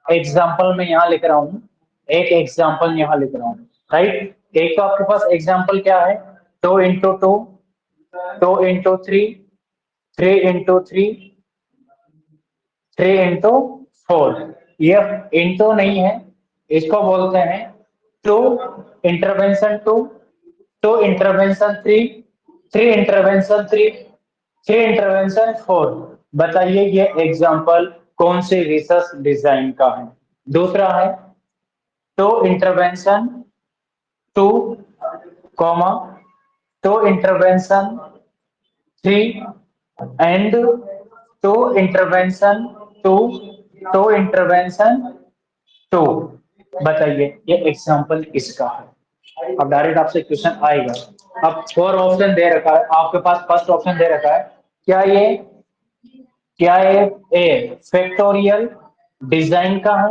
Example में यहाँ लिख रहा हूँ, एक एग्जाम्पल यहाँ लिख रहा हूँ, राइट। एक तो आपके पास एग्जाम्पल क्या है, 2 into 2, 2 into 3, 3 into 3, 3 into 4। ये इंटू नहीं है, इसको बोलते हैं to intervention to, 2 intervention 3, 3 intervention 3, 3 intervention 4। बताइए ये एग्जाम्पल कौन सी रिसर्च डिजाइन का है। दूसरा है 2 intervention 2, comma 2 intervention 3 and 2 intervention 2, 2 intervention 2। बताइए ये एग्जाम्पल किसका है। अब डायरेक्ट आपसे क्वेश्चन आएगा। अब 4 ऑप्शन दे रखा है आपके पास, फर्स्ट ऑप्शन दे रखा है, क्या ये ए फैक्टोरियल डिजाइन का है।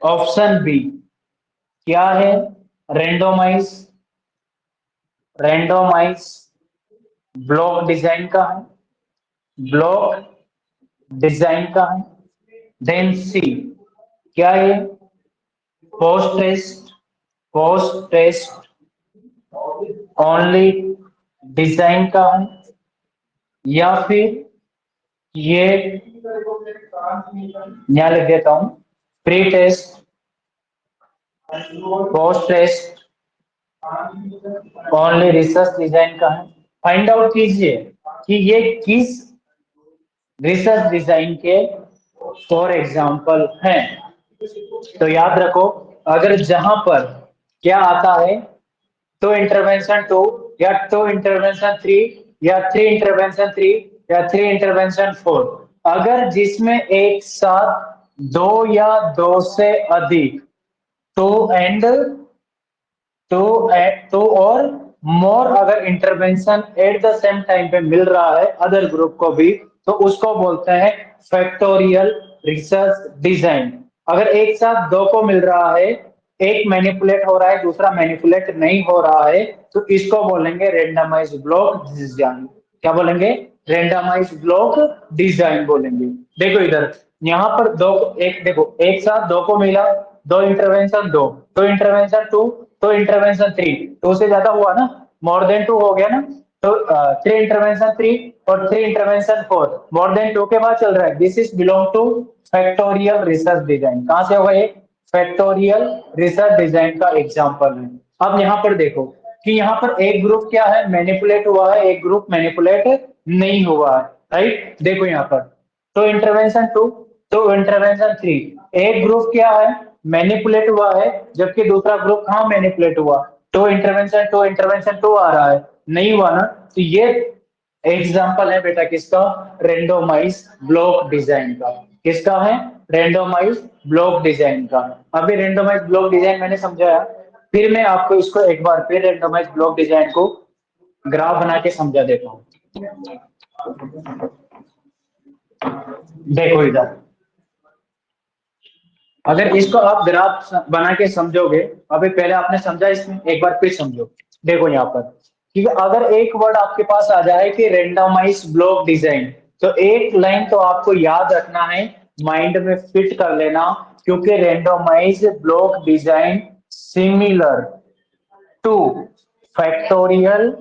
ऑप्शन बी क्या है, रेंडोमाइज रेंडोमाइज ब्लॉक डिजाइन का है, ब्लॉक डिजाइन का है। देन सी क्या है, पोस्ट टेस्ट ओनली डिजाइन का है, या फिर ये यहाँ लिख देता हूं, pre test post test only research design का है। फाइंड आउट कीजिए कि ये किस रिसर्च डिजाइन के फॉर एग्जाम्पल हैं। तो याद रखो, अगर जहां पर क्या आता है, 2 intervention 2 या 2 intervention 3 या 3 intervention 3 या 3 intervention 4, अगर जिसमें एक साथ दो या दो से अधिक, टू एंड टू और मोर अगर intervention at the same time पे मिल रहा है अदर ग्रुप को भी, तो उसको बोलते हैं फैक्टोरियल रिसर्च डिजाइन। अगर एक साथ दो को मिल रहा है, एक मैनिपुलेट हो रहा है दूसरा मैनिपुलेट नहीं हो रहा है, तो इसको बोलेंगे रेंडमाइज ब्लॉक डिजाइन। क्या बोलेंगे, रेंडमाइज ब्लॉक डिजाइन बोलेंगे। देखो इधर, यहाँ पर दो, एक देखो एक साथ दो को मिला, 2 intervention 2, 2 intervention 2, 2 intervention 3, 2 से ज्यादा हुआ ना, मोर देन 2 हो गया ना। तो 3 intervention 3 और 3 intervention 4 मोर देन 2 के बाद चल रहा है, this is belong two factorial research design. कहां से होगा ये, फैक्टोरियल रिसर्च डिजाइन का एग्जांपल है। अब यहाँ पर देखो कि यहाँ पर एक ग्रुप क्या है, मैनिपुलेट हुआ है, एक ग्रुप मैनिपुलेट नहीं हुआ है, राइट। देखो यहाँ पर 2 intervention 2, 2 intervention 3, एक ग्रुप क्या है, मैनिपुलेट हुआ है, जबकि दूसरा ग्रुप कहाँ मैनिपुलेट हुआ, 2 intervention 2 आ रहा है, नहीं हुआ ना। तो ये एग्जाम्पल है बेटा किसका, रेंडोमाइज ब्लॉक डिजाइन का। किसका है, रेंडोमाइज ब्लॉक डिजाइन का। अभी रेंडोमाइज ब्लॉक डिजाइन मैंने समझाया, फिर मैं आपको इसको एक बार फिर रेंडोमाइज ब्लॉक डिजाइन को ग्राफ बना के समझा देता हूँ। देखो इधर, अगर इसको आप ग्राफ बना के समझोगे, अभी पहले आपने समझा, इसमें एक बार फिर समझो। देखो यहाँ पर कि अगर एक वर्ड आपके पास आ जाए कि रेंडमाइज ब्लॉक डिजाइन, तो एक लाइन तो आपको याद रखना है, माइंड में फिट कर लेना, क्योंकि randomise block design similar two factorial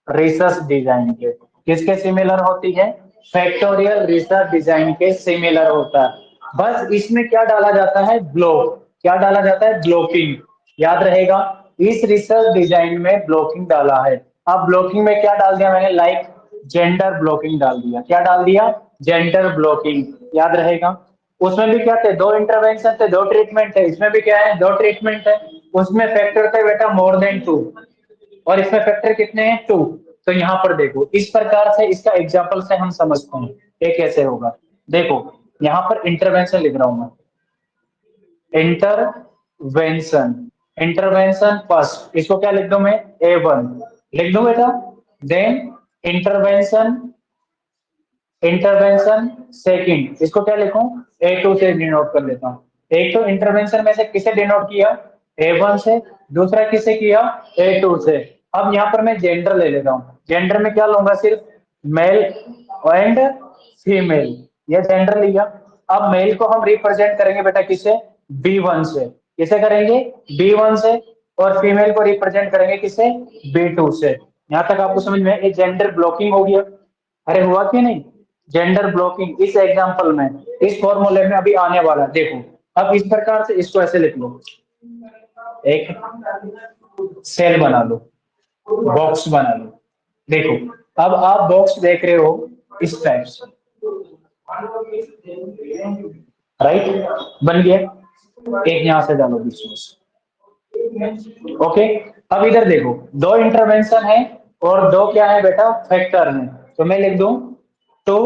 research design के। किसके सिमिलर होती है, फैक्टोरियल रिसर्च डिजाइन के सिमिलर होता है। बस इसमें क्या डाला जाता है, ब्लॉक। क्या डाला जाता है, ब्लॉकिंग। याद रहेगा, इस रिसर्च डिजाइन में ब्लॉकिंग डाला है। अब ब्लॉकिंग में क्या डाल दिया मैंने, लाइक जेंडर ब्लॉकिंग डाल दिया। क्या डाल दिया, जेंडर ब्लॉकिंग। याद रहेगा, उसमें भी क्या थे, 2 इंटरवेंशन थे, 2 ट्रीटमेंट थे। इसमें भी क्या है, 2 ट्रीटमेंट है। उसमें फैक्टर थे बेटा मोर देन 2, और इसमें फैक्टर कितने हैं, 2। तो यहाँ पर देखो, इस प्रकार से इसका एग्जाम्पल से हम समझते हैं ये कैसे होगा। देखो यहाँ पर इंटरवेंशन लिख रहा हूं मैं, इंटरवेंशन, इंटरवेंशन फर्स्ट, इसको क्या लिख दूं मैं, A1 लिख दूं बेटा। देन इंटरवेंशन, इंटरवेंशन सेकंड, इसको क्या लिखूं, A2 से डिनोट कर लेता हूं। एक तो इंटरवेंशन में से किसे डिनोट किया, A1 से, दूसरा किसे किया, A2 से। अब यहाँ पर मैं जेंडर ले लेता हूँ, जेंडर में क्या लूंगा, सिर्फ मेल एंड फीमेल, ये जेंडर लिया। अब मेल को हम रिप्रेजेंट करेंगे बेटा किसे, B1 से, किसे करेंगे, B1 से, और फीमेल को रिप्रेजेंट करेंगे किसे, B2 से। यहां तक आपको समझ में, ये जेंडर ब्लॉकिंग हो गया। अरे हुआ कि नहीं, जेंडर ब्लॉकिंग इस एग्जांपल में, इस फॉर्मूले में अभी आने वाला, देखो अब इस प्रकार से इसको ऐसे लिख लो, एक सेल बना लो, बॉक्स बना लो। देखो अब आप बॉक्स देख रहे हो इस टाइप से, राइट, बन गया, एक यहां से डालो बीच में से। ओके, अब इधर देखो, दो इंटरवेंशन है और दो क्या है बेटा, फैक्टर है। तो मैं लिख दूं two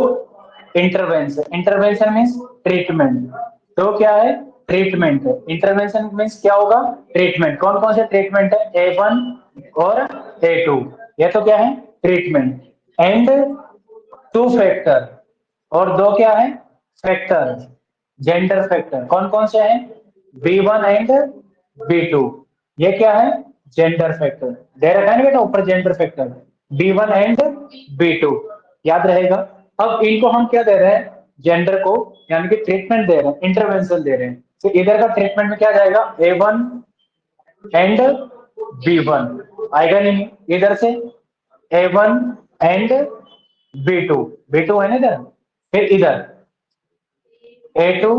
intervention, intervention means treatment, तो क्या है, ट्रीटमेंट है। इंटरवेंशन मीन्स क्या होगा, ट्रीटमेंट। कौन कौन से ट्रीटमेंट है, A1 और A2, ये तो क्या है, ट्रीटमेंट। एंड टू फैक्टर, और दो क्या है, फैक्टर, जेंडर फैक्टर। कौन कौन से हैं, B1 एंड B2, ये क्या है, जेंडर फैक्टर। दे रखा है ना बेटा ऊपर gender factor, B1 and B2, याद रहेगा। अब इनको हम क्या दे रहे हैं, जेंडर को, यानी कि ट्रीटमेंट दे रहे हैं, इंटरवेंशन दे रहे हैं। तो इधर का ट्रीटमेंट में क्या जाएगा, A1 एंड B1 आएगा नहीं, इधर से A1 एंड B2, B2 है ना इधर, फिर इधर A2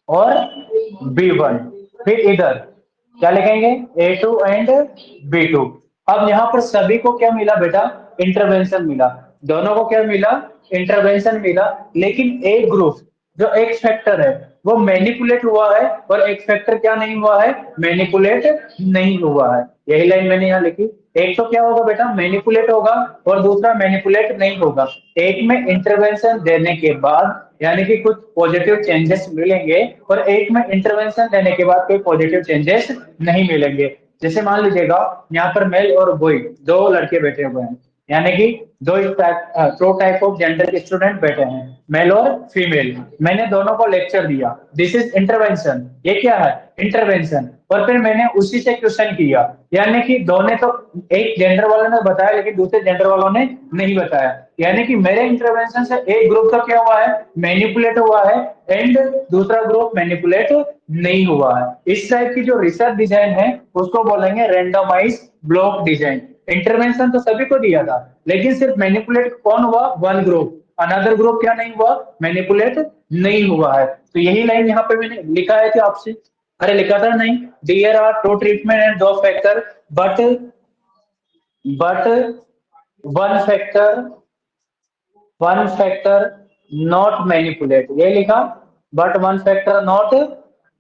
और B1, फिर इधर क्या लिखेंगे, A2 एंड B2। अब यहाँ पर सभी को क्या मिला बेटा, इंटरवेंशन मिला, दोनों को क्या मिला, इंटरवेंशन मिला। लेकिन एक ग्रुप जो एक्स फैक्टर है वो मैनिपुलेट हुआ है, और एक्स फैक्टर क्या नहीं हुआ है, मैनिपुलेट नहीं हुआ है। यही लाइन मैंने यहाँ लिखी। एक तो क्या होगा बेटा, मैनिपुलेट होगा, और दूसरा मैनिपुलेट नहीं होगा। एक में इंटरवेंशन देने के बाद यानी कि कुछ पॉजिटिव चेंजेस मिलेंगे, और एक में इंटरवेंशन देने के बाद कोई पॉजिटिव चेंजेस नहीं मिलेंगे। जैसे मान लीजिएगा यहाँ पर मेल और बॉय, दो लड़के बैठे हुए हैं, यानी कि दो टाइप ऑफ जेंडर के स्टूडेंट बैठे हैं, मेल और फीमेल। मैंने दोनों को लेक्चर दिया, दिस इज इंटरवेंशन, ये क्या है, इंटरवेंशन। और फिर मैंने उसी से क्वेश्चन किया, यानी कि दोनों तो, एक जेंडर वालों ने बताया लेकिन दूसरे जेंडर वालों ने नहीं बताया। यानी कि मेरे इंटरवेंशन से एक ग्रुप तो क्या हुआ है, मैनिपुलेट हुआ है, एंड दूसरा ग्रुप मैनिपुलेट नहीं हुआ है। इस टाइप की जो रिसर्च डिजाइन है उसको बोलेंगे रेंडमाइज ब्लॉक डिजाइन। इंटरवेंशन तो सभी को दिया था, लेकिन सिर्फ मैनिपुलेट कौन हुआ, वन ग्रुप, अनदर ग्रुप क्या नहीं हुआ, मैनिपुलेट नहीं हुआ है। तो यही लाइन यहाँ पे मैंने लिखा है कि आपसे, अरे लिखा था नहीं, there are two treatment and दो factor, but one factor not manipulate, ये लिखा, but one factor not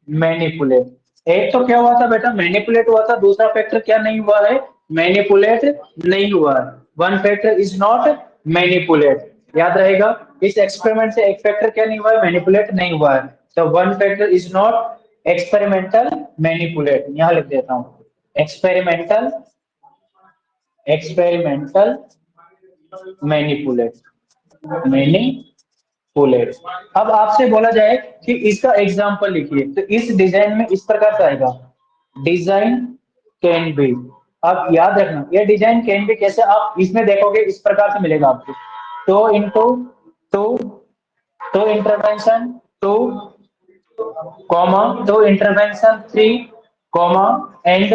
manipulate. एक तो क्या हुआ था बेटा, मैनिपुलेट हुआ था, दूसरा फैक्टर क्या नहीं हुआ है, मैनिपुलेट नहीं हुआ है। One factor is not manipulate, याद रहेगा। इस एक्सपेरिमेंट से एक फैक्टर क्या नहीं हुआ है, मैनिपुलेट नहीं हुआ है। तो one factor is not experimental manipulate, यहां लिख देता हूं, एक्सपेरिमेंटल एक्सपेरिमेंटल मैनिपुलेट, मैनिपुलेट। अब आपसे बोला जाए कि इसका एग्जांपल लिखिए, तो इस डिजाइन में इस प्रकार से आएगा, डिजाइन कैन बी। अब याद रखना ये डिजाइन कैन बी कैसे, आप इसमें देखोगे इस प्रकार से मिलेगा आपको, two into two, two intervention two, comma two intervention three, comma and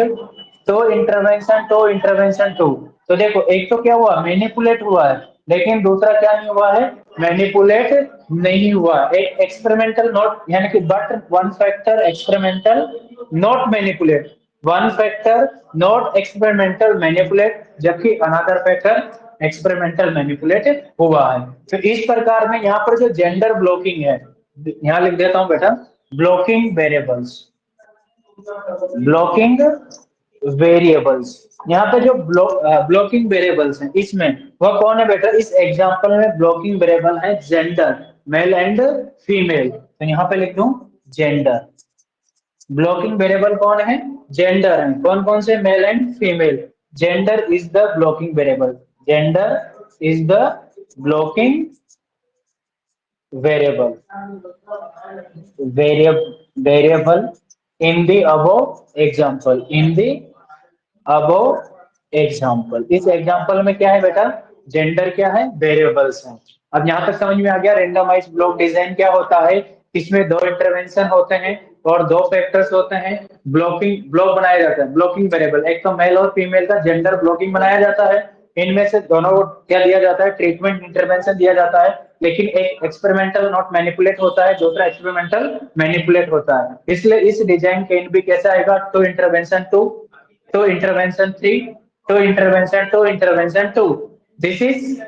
two intervention two. तो देखो एक तो क्या हुआ, मैनिपुलेट हुआ है, लेकिन दूसरा क्या नहीं हुआ है, मैनिपुलेट नहीं हुआ। एक एक्सपेरिमेंटल नॉट, यानी कि but one factor experimental not manipulate, one factor not experimental manipulate, जबकि अनदर फैक्टर एक्सपेरिमेंटल मैनिपुलेट हुआ है। तो इस प्रकार में यहाँ पर जो जेंडर ब्लॉकिंग है, यहाँ लिख देता हूं बेटा, ब्लॉकिंग वेरिएबल्स, ब्लॉकिंग वेरिएबल्स। यहाँ पे जो ब्लॉकिंग वेरिएबल्स हैं इसमें वह कौन है बेटा, इस एग्जांपल में ब्लॉकिंग वेरिएबल है जेंडर, मेल एंड फीमेल। तो यहाँ पे लिख दूं जेंडर, ब्लॉकिंग वेरिएबल कौन है, जेंडर है। कौन कौन से, male and female. Gender is the blocking variable, gender is the blocking variable, variable in the above example, in the above example. इस एग्जांपल में क्या है बेटा, जेंडर क्या है, वेरिएबल्स हैं। अब यहां तक समझ में आ गया रेंडमाइज ब्लॉक डिजाइन क्या होता है, इसमें 2 इंटरवेंशन होते हैं और 2 फैक्टर्स होते हैं। ब्लॉक बनाया जाता है, ब्लॉकिंग वेरिएबल। एक तो मेल और फीमेल का जेंडर ब्लॉकिंग बनाया जाता है। इनमें से दोनों को क्या दिया जाता है? ट्रीटमेंट इंटरवेंशन दिया जाता है। लेकिन एक एक्सपेरिमेंटल नॉट मैनिपुलेट होता है, दूसरा एक्सपेरिमेंटल मैनिपुलेट होता है। इसलिए इस डिजाइन के इन भी कैसे आएगा? Two intervention two, two intervention three, two intervention two, intervention two. This is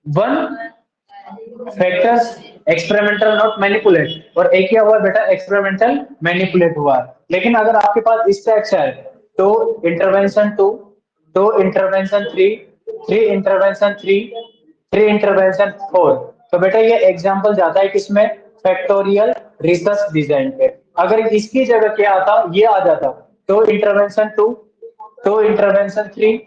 one factors experimental not manipulate, और एक क्या हुआ बेटा? एक्सपेरिमेंटल मैनिपुलेट हुआ। लेकिन अगर आपके पास इस टाइप से है, तो intervention two, two intervention three, three intervention three, three intervention four, तो बेटा ये एग्जांपल जाता है किसमें? फैक्टोरियल रिसर्च डिजाइन पे। अगर इसकी जगह क्या आता? ये आ जाता, two intervention two, two intervention three,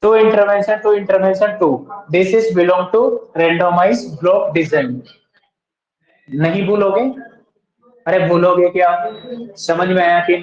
two intervention two. This is belong to randomized block design. नहीं भूलोगे? अरे भूलोगे क्या? समझ में आया कि